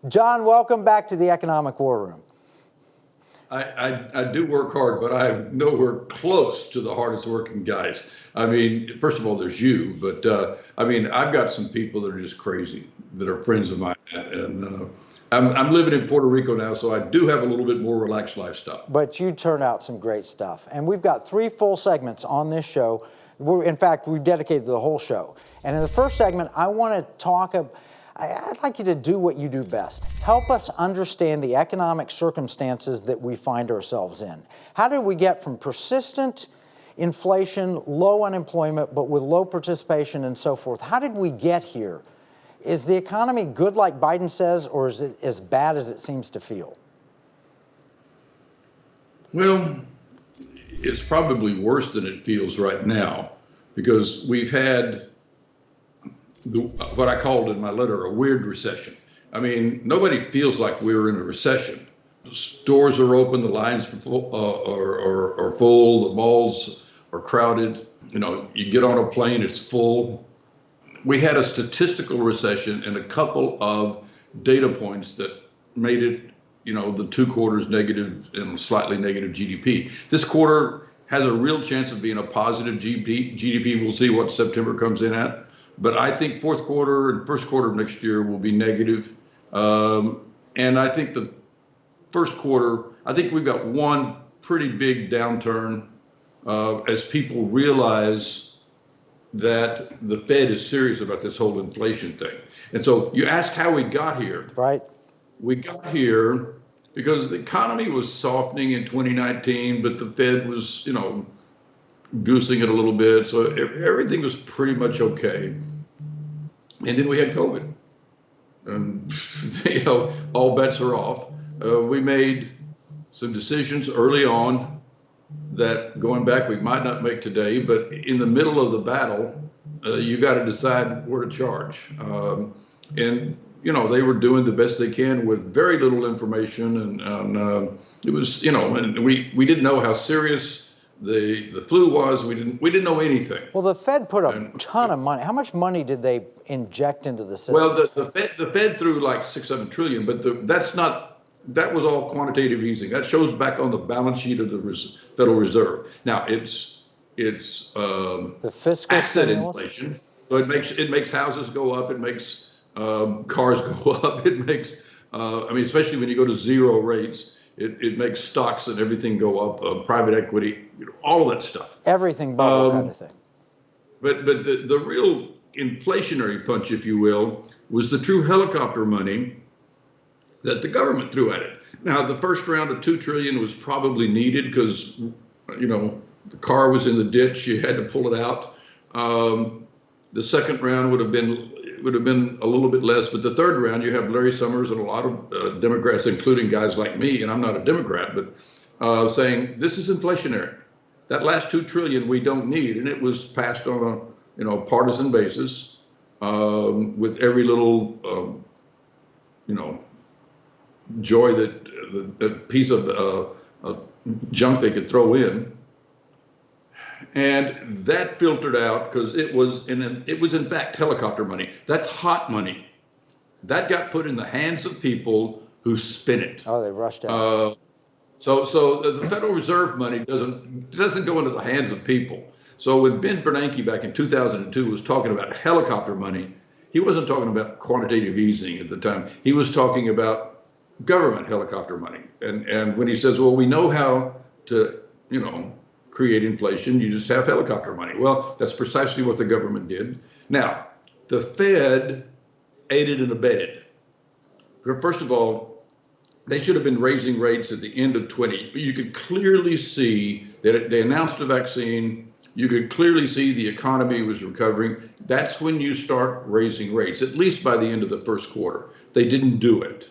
John, welcome back to the Economic War Room. I do work hard, but I'm nowhere close to the hardest working guys. I mean, first of all, there's you, but I mean, I've got some people that are just crazy that are friends of mine, and I'm living in Puerto Rico now, so I do have a little bit more relaxed lifestyle. But you turn out some great stuff, and we've got 3 full segments on this show. In fact, we've dedicated the whole show. And in the first segment, I want to talk about. I'd like you to do what you do best. Help us understand the economic circumstances that we find ourselves in. How did we get from persistent inflation, low unemployment, but with low participation and so forth? How did we get here? Is the economy good like Biden says, or is it as bad as it seems to feel? Well, it's probably worse than it feels right now because we've had what I called in my letter a weird recession. I mean, nobody feels like we're in a recession. The stores are open, the lines are full, the malls are crowded. You know, you get on a plane, it's full. We had a statistical recession and a couple of data points that made it, you know, the 2 quarters negative and slightly negative GDP. This quarter has a real chance of being a positive GDP. We'll see what September comes in at. But I think fourth quarter and first quarter of next year will be negative. And I think the first quarter, I think we've got one pretty big downturn as people realize that the Fed is serious about this whole inflation thing. And so you ask how we got here. Right. We got here because the economy was softening in 2019, but the Fed was, you know, goosing it a little bit. So everything was pretty much okay. And then we had COVID. And, you know, all bets are off. We made some decisions early on that, going back, we might not make today, but in the middle of the battle, you got to decide where to charge. And, you know, they were doing the best they can with very little information. And it was, you know, and we didn't know how serious the flu was. We didn't know anything. Well, the Fed put a ton of money. How much money did they inject into the system? Well, the Fed threw like 6-7 trillion, but that was all quantitative easing. That shows back on the balance sheet of the Federal Reserve. Now it's the fiscal asset stimulus? inflation. So it makes houses go up. It makes cars go up. It makes I mean, especially when you go to zero rates. It makes stocks and everything go up, private equity, you know, all of that stuff. Everything bubble kind of thing. But the real inflationary punch, if you will, was the true helicopter money that the government threw at it. Now, the first round of $2 trillion was probably needed because, you know, the car was in the ditch. You had to pull it out. The second round would have been a little bit less, but the third round, you have Larry Summers and a lot of Democrats, including guys like me, and I'm not a Democrat, but saying this is inflationary. That last $2 trillion we don't need, and it was passed on a partisan basis with every little joy that piece of junk they could throw in. And that filtered out because it was in fact helicopter money. That's hot money. That got put in the hands of people who spin it. Oh, they rushed out. So the Federal Reserve money doesn't go into the hands of people. So when Ben Bernanke back in 2002 was talking about helicopter money, he wasn't talking about quantitative easing at the time. He was talking about government helicopter money. And when he says, well, we know how to, create inflation, you just have helicopter money. Well, that's precisely what the government did. Now, the Fed aided and abetted. First of all, they should have been raising rates at the end of 20. You could clearly see that they announced a vaccine. You could clearly see the economy was recovering. That's when you start raising rates, at least by the end of the first quarter. They didn't do it.